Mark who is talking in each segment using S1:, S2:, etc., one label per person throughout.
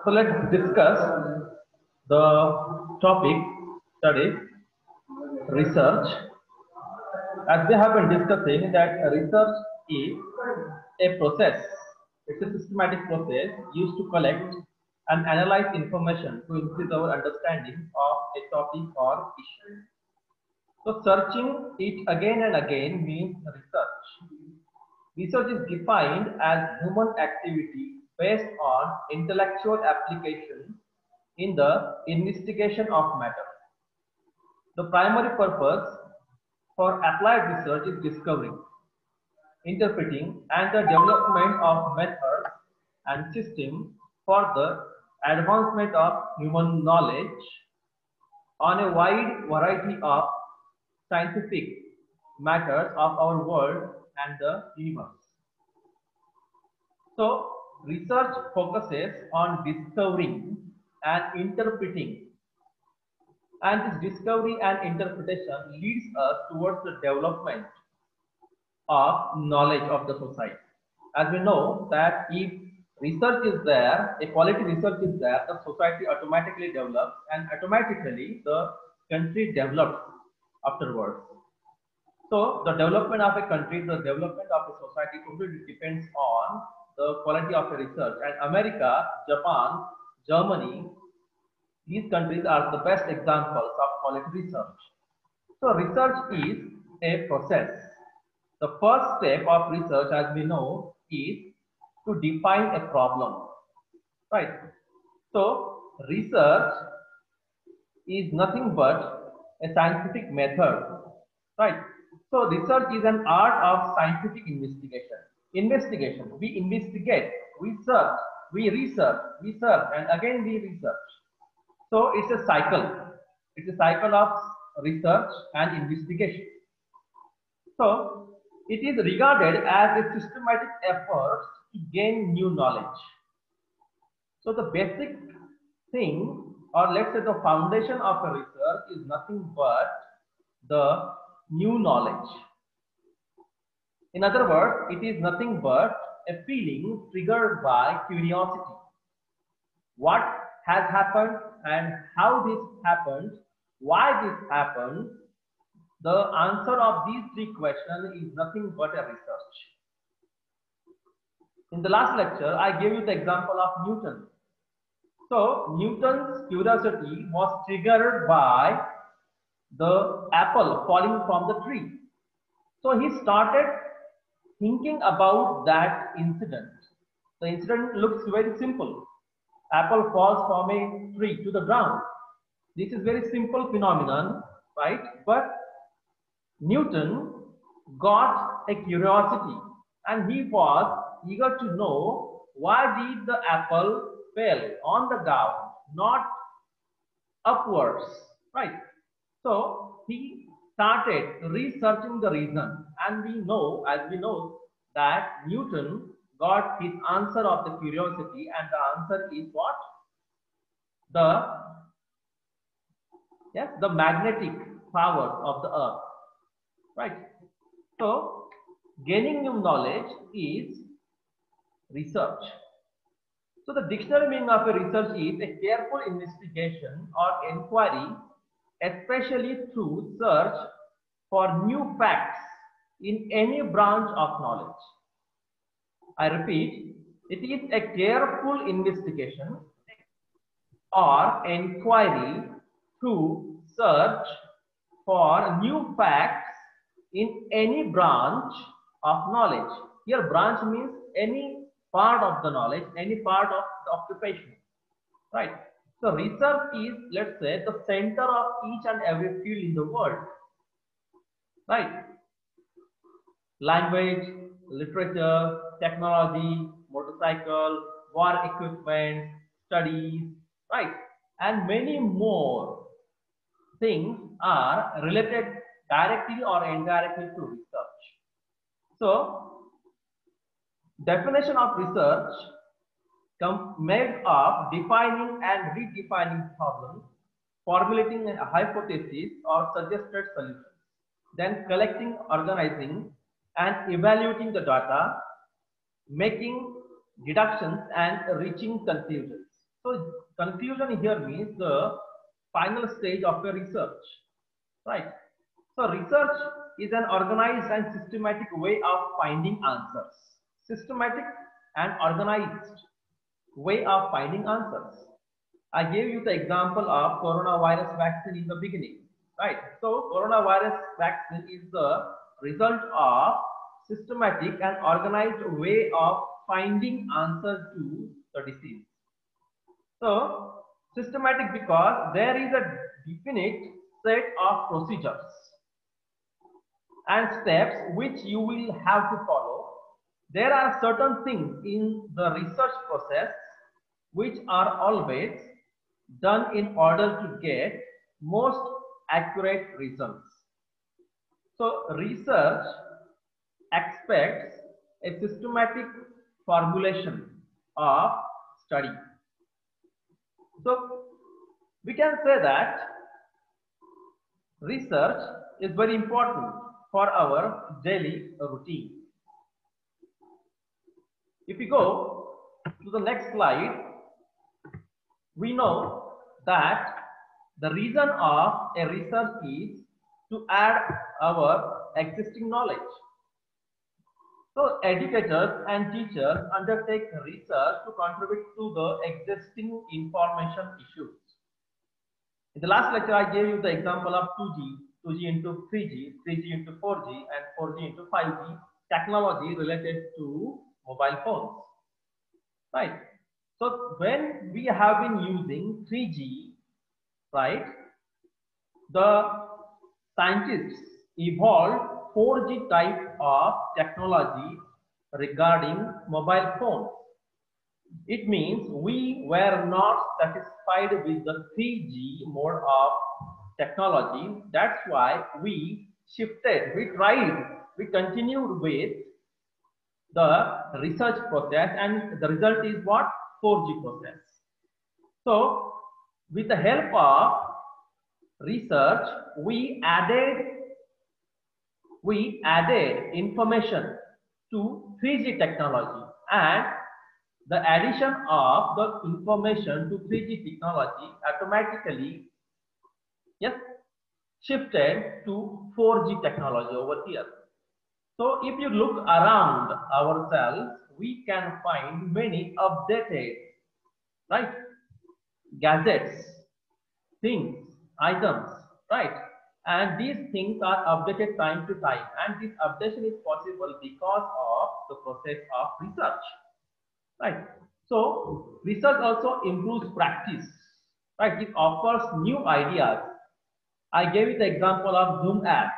S1: So let's discuss the topic study research. As we have been discussing that research is a process. It's a systematic process used to collect and analyze information to increase our understanding of a topic or issue. So searching it again and again means research. Research is defined as human activity based on intellectual application in the investigation of matter. The primary purpose for applied research is discovering, interpreting, and the development of methods and systems for the advancement of human knowledge on a wide variety of scientific matters of our world and the universe. So, research focuses on discovering and interpreting, and this discovery and interpretation leads us towards the development of knowledge of the society. As we know that if research is there, a quality research is there, the society automatically develops and automatically the country develops afterwards. So the development of a country, the development of a society completely depends on the quality of the research. And America, Japan, Germany, these countries are the best examples of quality research. So research is a process. The first step of research, as we know, is to define a problem, right? So research is nothing but a scientific method, right? So research is an art of scientific investigation. Investigation, we investigate, we search, we research, and again we research. So it's a cycle. It's a cycle of research and investigation. So it is regarded as a systematic effort to gain new knowledge. So the basic thing, or let's say the foundation of a research, is nothing but the new knowledge. In other words, it is nothing but a feeling triggered by curiosity. What has happened and how this happened, why this happened, the answer of these three questions is nothing but a research. In the last lecture, I gave you the example of Newton. So Newton's curiosity was triggered by the apple falling from the tree. So he started thinking about that incident. The incident looks very simple. Apple falls from a tree to the ground. This is very simple phenomenon, right? But Newton got a curiosity and he was eager to know why did the apple fell on the ground, not upwards, right? So he started researching the reason, and we know, as we know, that Newton got his answer of the curiosity, and the answer is what? The magnetic power of the earth, right? So gaining new knowledge is research. So the dictionary meaning of a research is a careful investigation or inquiry, especially through search for new facts in any branch of knowledge. I repeat, it is a careful investigation or inquiry through search for new facts in any branch of knowledge. Here branch means any part of the knowledge, any part of the occupation, right? So research is, let's say, the center of each and every field in the world, right? Language, literature, technology, motorcycle, war equipment, studies, right? And many more things are related directly or indirectly to research. So definition of research made of defining and redefining problems, formulating a hypothesis or suggested solutions, then collecting, organizing, and evaluating the data, making deductions and reaching conclusions. So conclusion here means the final stage of a research, right? So research is an organized and systematic way of finding answers. Systematic and organized way of finding answers. I gave you the example of coronavirus vaccine in the beginning, right? So coronavirus vaccine is the result of systematic and organized way of finding answers to the disease. So systematic because there is a definite set of procedures and steps which you will have to follow. There are certain things in the research process which are always done in order to get most accurate results. So research expects a systematic formulation of study. So we can say that research is very important for our daily routine. If we go to the next slide, we know that the reason of a research is to add our existing knowledge. So educators and teachers undertake research to contribute to the existing information issues. In the last lecture, I gave you the example of 2G into 3G, 3G into 4G, and 4G into 5G technology related to mobile phones, right? So when we have been using 3G, right, the scientists evolved 4G type of technology regarding mobile phones. It means we were not satisfied with the 3G mode of technology. That's why we shifted, we tried, we continued with the research process, and the result is what? 4G process. So with the help of research, we added information to 3G technology, and the addition of the information to 3G technology automatically, yes, shifted to 4G technology over here. So if you look around ourselves, we can find many updated, right, gadgets, things, items, right? And these things are updated time to time, and this updation is possible because of the process of research, right? So research also improves practice, right? It offers new ideas. I gave you the example of Zoom app,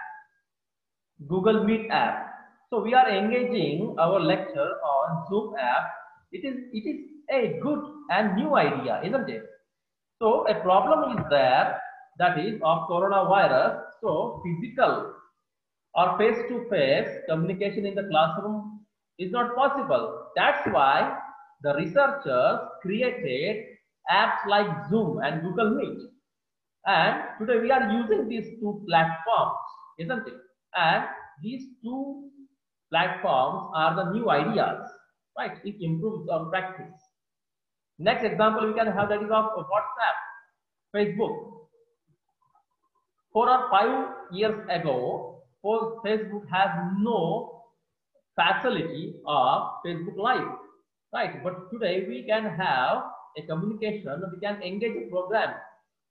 S1: Google Meet app. So we are engaging our lecture on Zoom app. It is a good and new idea, isn't it? So a problem is there, that is of coronavirus. So physical or face-to-face communication in the classroom is not possible. That's why the researchers created apps like Zoom and Google Meet. And today we are using these two platforms, isn't it? And these two platforms are the new ideas, right? It improves our practice. Next example we can have, that is of WhatsApp, Facebook. 4 or 5 years ago, Facebook has no facility of Facebook Live, right? But today we can have a communication, we can engage a program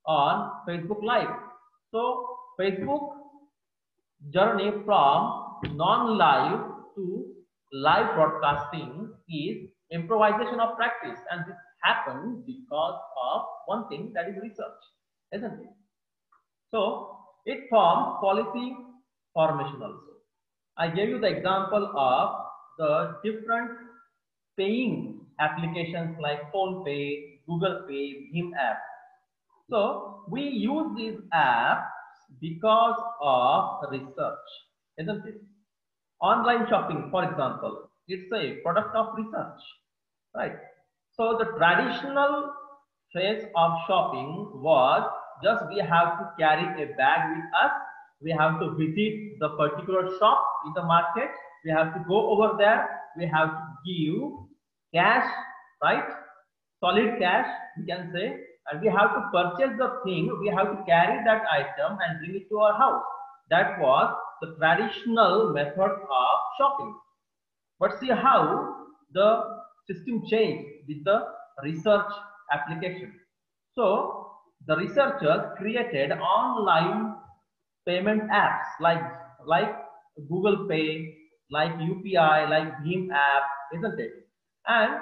S1: on Facebook Live. So Facebook journey from non-live to live broadcasting is improvisation of practice, and this happens because of one thing, that is research, isn't it? So it forms policy formation also. I gave you the example of the different paying applications like PhonePe, Google Pay, Bhim app. So we use these apps because of research, isn't it? Online shopping, for example, it's a product of research, right? So the traditional phase of shopping was just we have to carry a bag with us. We have to visit the particular shop in the market. We have to go over there. we have to give cash, right? Solid cash, we can say, and we have to purchase the thing. We have to carry that item and bring it to our house. That was the traditional method of shopping. But see how the system changed with the research application. So the researchers created online payment apps like Google Pay, like UPI, like Bheem app, isn't it? And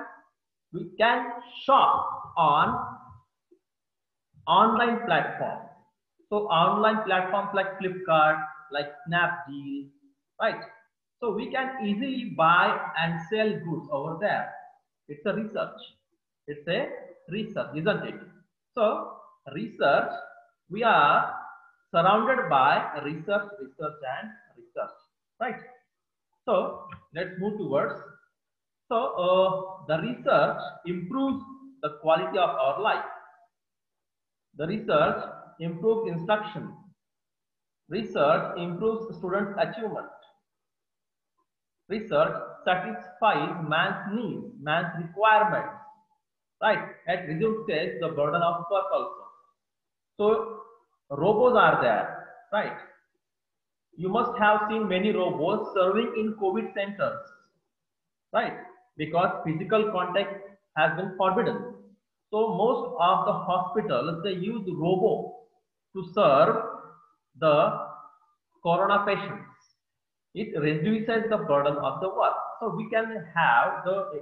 S1: we can shop on online platforms. So online platforms like Flipkart, like Snapdeal, right? So we can easily buy and sell goods over there. It's a research. It's a research, isn't it? So research, we are surrounded by research, research and research, right? So let's move towards. So the research improves the quality of our life. The research improves instruction. Research improves students' achievement. Research satisfies man's needs, man's requirements, right? It reduces the burden of work also. So robots are there, right? You must have seen many robots serving in COVID centers, right? Because physical contact has been forbidden. So most of the hospitals, they use robots to serve the corona patients. It reduces the burden of the work. So we can have the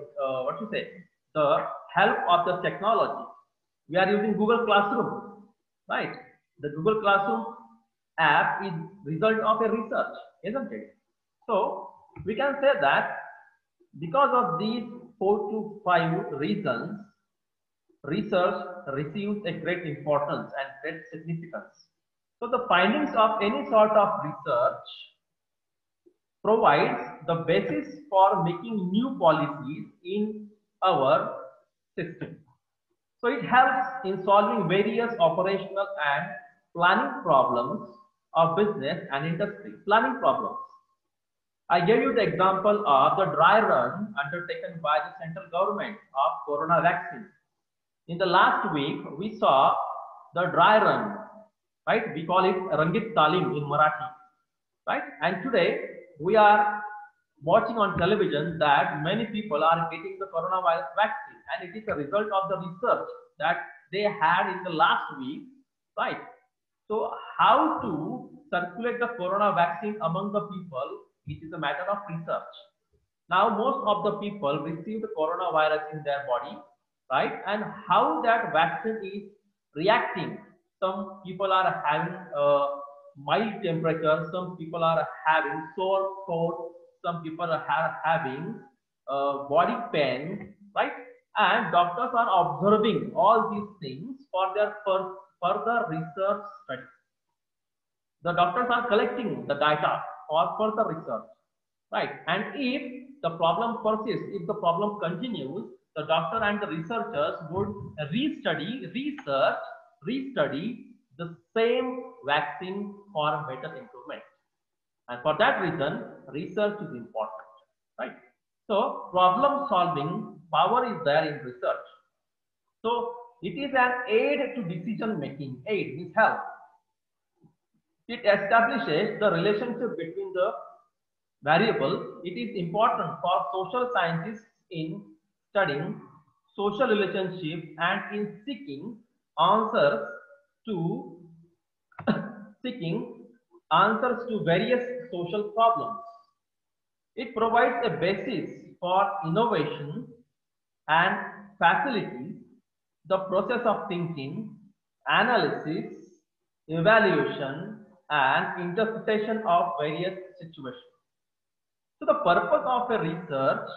S1: the help of the technology. We are using Google Classroom, right? The Google Classroom app is result of a research, isn't it? So we can say that because of these 4 to 5 reasons, research receives a great importance and great significance. So the findings of any sort of research provides the basis for making new policies in our system. So it helps in solving various operational and planning problems of business and industry. Planning problems. I gave you the example of the dry run undertaken by the central government of corona vaccine. In the last week, we saw the dry run, right? We call it Rangit Talim in Marathi, right? And today we are watching on television that many people are getting the coronavirus vaccine, and it is a result of the research that they had in the last week, right? So how to circulate the corona vaccine among the people, it is a matter of research. Now most of the people receive the coronavirus in their body, right? And how that vaccine is reacting. Some people are having mild temperature, some people are having sore throat, some people are having body pain, right? And doctors are observing all these things for their further research study. The doctors are collecting the data for further research, right? And if the problem persists, if the problem continues, the doctor and the researchers would restudy the same vaccine for better improvement. And for that reason, research is important, right? So problem solving power is there in research. So it is an aid to decision making. Aid means help. It establishes the relationship between the variable. It is important for social scientists in studying social relationship and in seeking answers to seeking answers to various social problems. It provides a basis for innovation and facilitates the process of thinking, analysis, evaluation, and interpretation of various situations. So the purpose of a research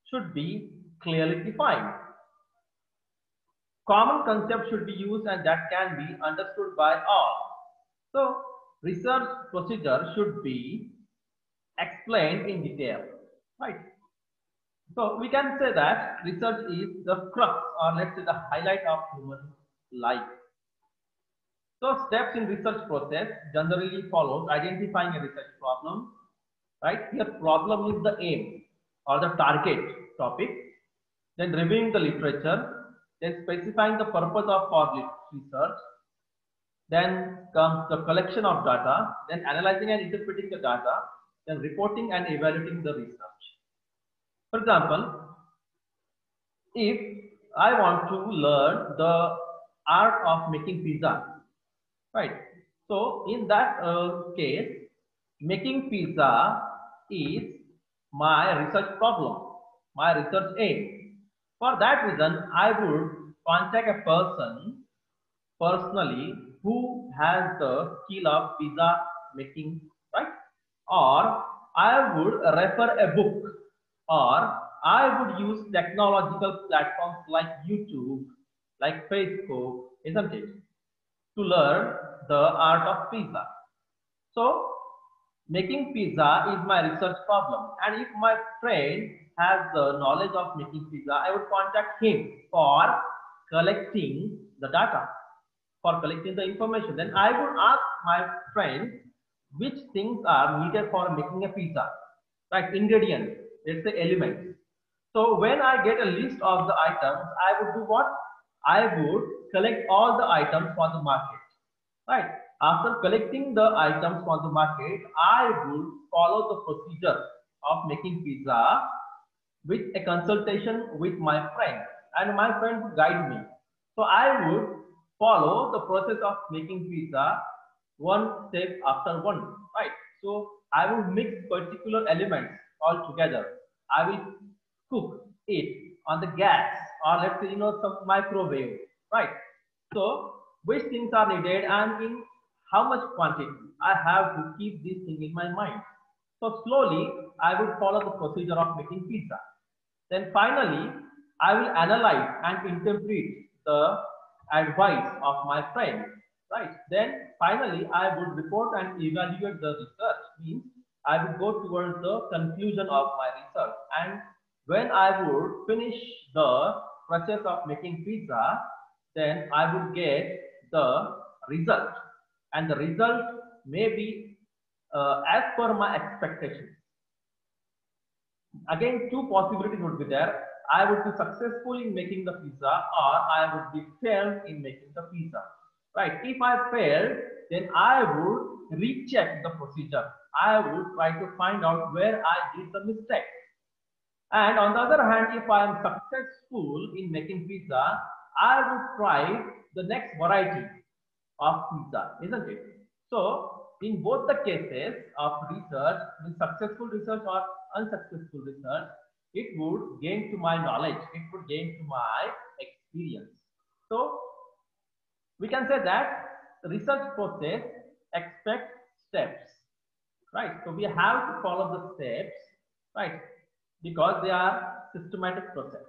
S1: should be clearly defined. Common concepts should be used and that can be understood by all. So research procedure should be explained in detail, right? So we can say that research is the crux, or let's say the highlight of human life. So steps in research process generally follows identifying a research problem, right? Here problem is the aim. or the target topic, then reviewing the literature, then specifying the purpose of for research, then comes the collection of data, then analyzing and interpreting the data, then reporting and evaluating the research. For example, if I want to learn the art of making pizza, right? So in that case, making pizza is my research problem, my research aim. For that reason, I would contact a person personally who has the skill of pizza making, right? Or I would refer a book, or I would use technological platforms like YouTube, like Facebook, isn't it, to learn the art of pizza. So making pizza is my research problem. And if my friend has the knowledge of making pizza, I would contact him for collecting the data, for collecting the information. Then I would ask my friend which things are needed for making a pizza, like ingredients, let's say elements. So when I get a list of the items, I would do what? I would collect all the items for the market. Right. After collecting the items from the market, I would follow the procedure of making pizza with a consultation with my friend, and my friend would guide me. So I would follow the process of making pizza one step after one, right? So I will mix particular elements all together. I will cook it on the gas, or let's say, some microwave, right? So which things are needed and in how much quantity. I have to keep this thing in my mind. So slowly I will follow the procedure of making pizza. Then finally I will analyze and interpret the advice of my friend. Right. Then finally I would report and evaluate the research. Means I would go towards the conclusion of my research. And when I would finish the process of making pizza, then I would get the result, and the result may be as per my expectations. Again, two possibilities would be there. I would be successful in making the pizza, or I would be failed in making the pizza. Right? If I failed, then I would recheck the procedure. I would try to find out where I did the mistake. And on the other hand, if I am successful in making pizza, I would try the next variety of pizza, isn't it? So, in both the cases of research, with successful research or unsuccessful research, it would gain to my knowledge, it would gain to my experience. So, we can say that the research process expects steps, right? So, we have to follow the steps, right? Because they are systematic process.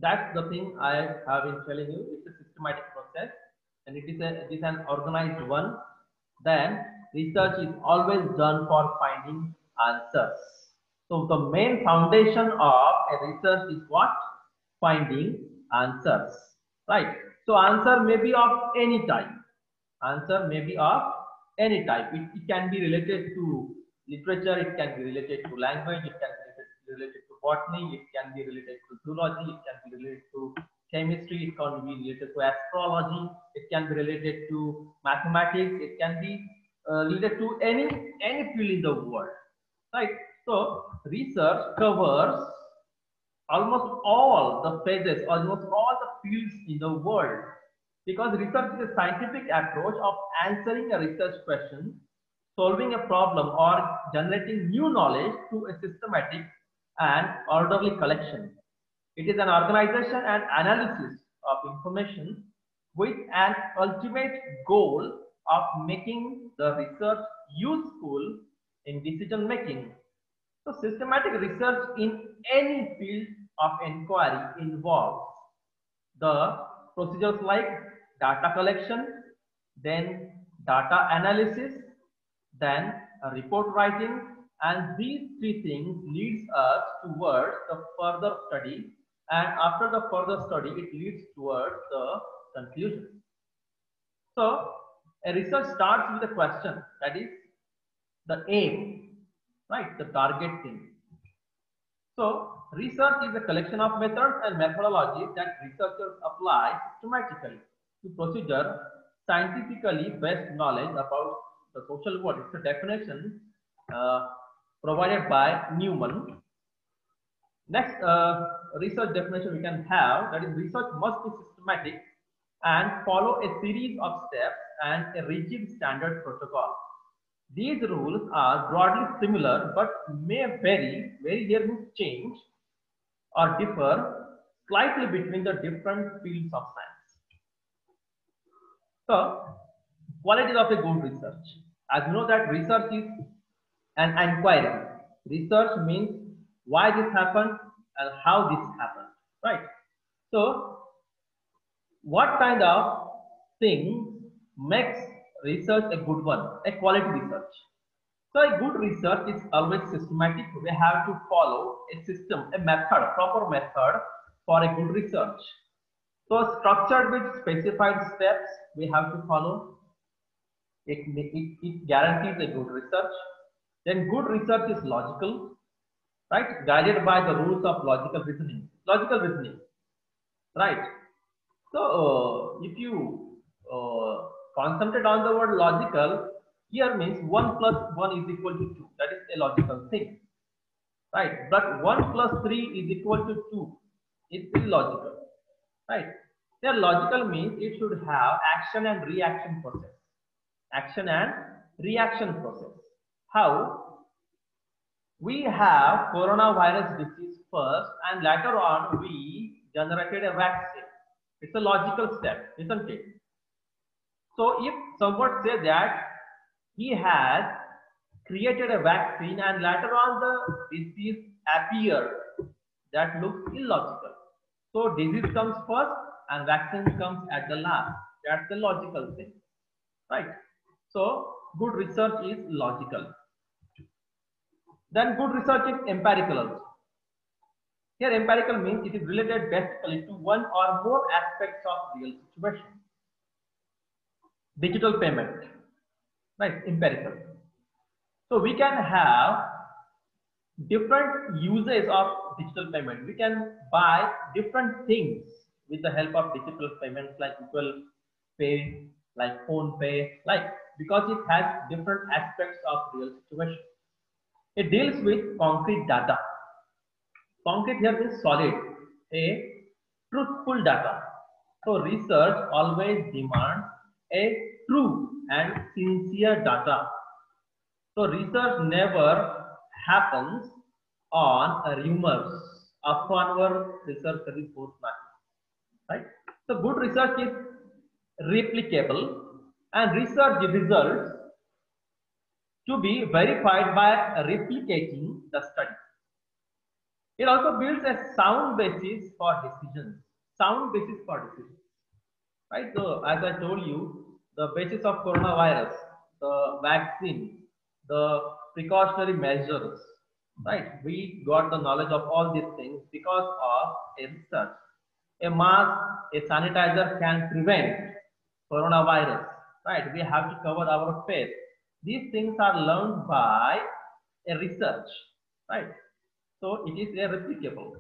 S1: That's the thing I have been telling you. It's a systematic process, and it is an organized one. Then research is always done for finding answers. So the main foundation of a research is what? Finding answers, right? So answer may be of any type. Answer may be of any type. It can be related to literature, it can be related to language, it can be related to botany, it can be related to zoology, it can be related to chemistry, it can be related to astrology, it can be related to mathematics, it can be related to any field in the world, right? So research covers almost all the phases, almost all the fields in the world, because research is a scientific approach of answering a research question, solving a problem, or generating new knowledge through a systematic and orderly collection. It is an organization and analysis of information with an ultimate goal of making the research useful in decision making. So systematic research in any field of inquiry involves the procedures like data collection, then data analysis, then report writing, and these three things leads us towards the further study, and after the further study it leads towards the conclusion. So a research starts with a question, that is the aim, right? The target thing. So research is a collection of methods and methodologies that researchers apply systematically to procedure scientifically based knowledge about the social world. It's a definition provided by Newman. Next research definition we can have, that is, research must be systematic and follow a series of steps and a rigid standard protocol. These rules are broadly similar but may vary, change or differ slightly between the different fields of science. So, qualities of a good research. As you know that research is an inquiry. Research means why this happened and how this happened, right? So, what kind of thing makes research a good one, a quality research? So a good research is always systematic. We have to follow a system, a method, proper method for a good research. So structured with specified steps we have to follow. It guarantees a good research. Then good research is logical, right? Guided by the rules of logical reasoning. Logical reasoning, right? So if you concentrate on the word logical, here means 1 plus 1 is equal to 2. That is a logical thing, right? But 1 plus 3 is equal to 2. It's illogical, right? Here logical means it should have action and reaction process. Action and reaction process. How? We have coronavirus disease first and later on we generated a vaccine. It's a logical step, isn't it? So if someone says that he has created a vaccine and later on the disease appeared, that looks illogical. So disease comes first and vaccine comes at the last. That's the logical thing, right? So good research is logical. Then good research is empirical also. Here empirical means it is related basically to one or more aspects of real situation. Digital payment, right? Empirical. So we can have different uses of digital payment. We can buy different things with the help of digital payments like Google Pay, like Phone Pay, like, because it has different aspects of real situation. It deals with concrete data. Concrete here means solid, a truthful data. So research always demands a true and sincere data. So research never happens on rumors. After research is right? So good research is replicable and research results to be verified by replicating the study. It also builds a sound basis for decisions. Sound basis for decisions, right? So as I told you, the basis of coronavirus, the vaccine, the precautionary measures, right? We got the knowledge of all these things because of a research. A mask, a sanitizer can prevent coronavirus, right? We have to cover our face. These things are learned by a research, right? So it is a replicable.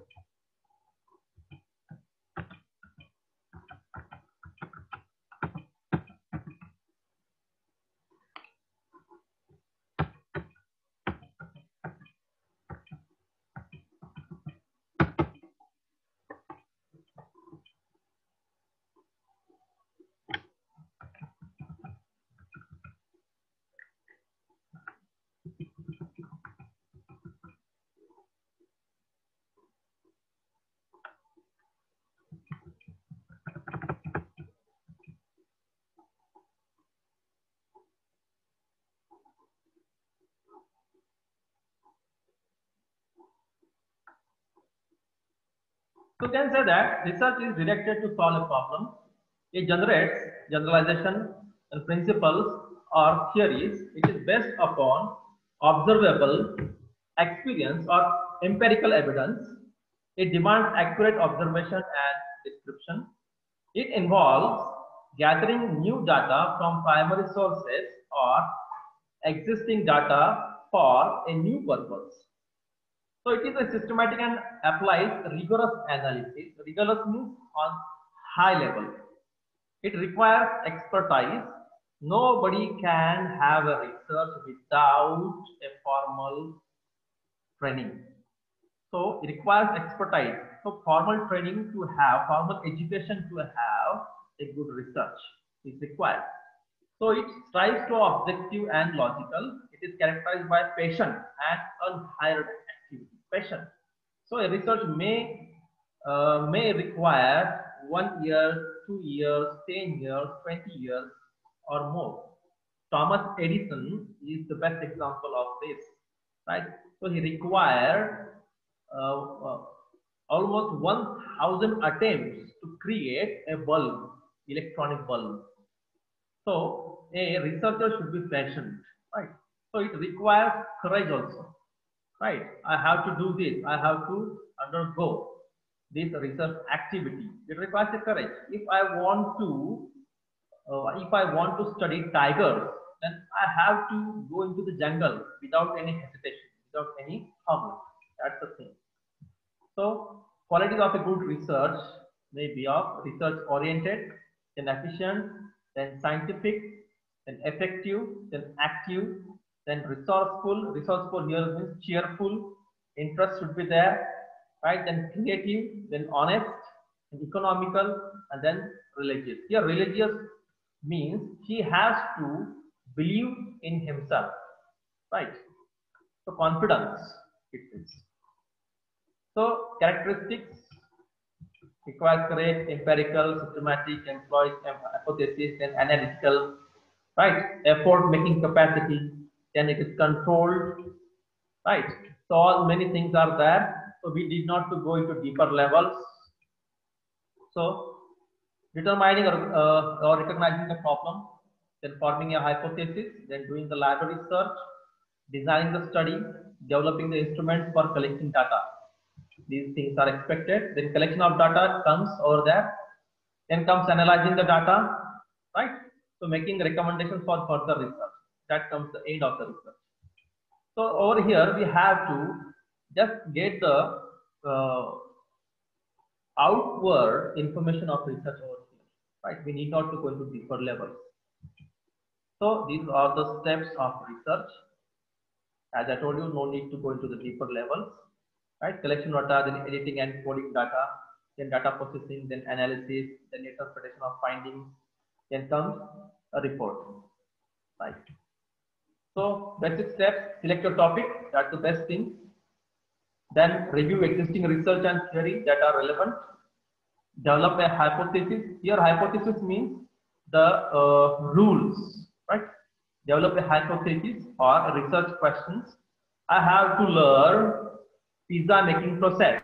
S1: So you can say that research is directed to solve a problem. It generates generalization and principles or theories. It is based upon observable experience or empirical evidence. It demands accurate observation and description. It involves gathering new data from primary sources or existing data for a new purpose. So it is a systematic and applies rigorous analysis. Rigorous means on high level. It requires expertise. Nobody can have a research without a formal training. So it requires expertise. So formal training to have, formal education to have a good research is required. So it strives to objective and logical. It is characterized by passion and unhired activity. Passion. So a research may require 1 year, 2 years, 10 years, 20 years, or more. Thomas Edison is the best example of this, right? So he required almost 1,000 attempts to create a bulb, electronic bulb. So a researcher should be patient, right? So it requires courage also, right? I have to do this. I have to undergo this research activity. It requires a courage. If I want to study tigers, then I have to go into the jungle without any hesitation, without any problem. That's the thing. So qualities of a good research may be of research oriented, then efficient, then scientific, then effective, then active, then resourceful. Resourceful here means cheerful. Interest should be there, right? Then creative, then honest, then economical, and then religious. Here religious means he has to believe in himself, right? So confidence it is. So characteristics requires correct, empirical, systematic, employs hypothesis, and analytical, right? Effort making capacity, then it is controlled, right? So all many things are there. So we did not to go into deeper levels. So determining or recognizing the problem, then forming a hypothesis, then doing the lab research, designing the study, developing the instruments for collecting data. These things are expected. Then collection of data comes over there. Then comes analyzing the data, right? So making recommendations for further research. That comes the end of the research. So over here we have to just get the outward information of research over here, right? We need not to go into deeper levels. So these are the steps of research. As I told you, no need to go into the deeper levels, right? Collection data, then editing and coding data, then data processing, then analysis, then interpretation of findings, then comes a report, right? So basic steps: select your topic, that's the best thing. Then review existing research and theory that are relevant. Develop a hypothesis. Here hypothesis means the rules, right? Develop a hypothesis or research questions. I have to learn pizza making process.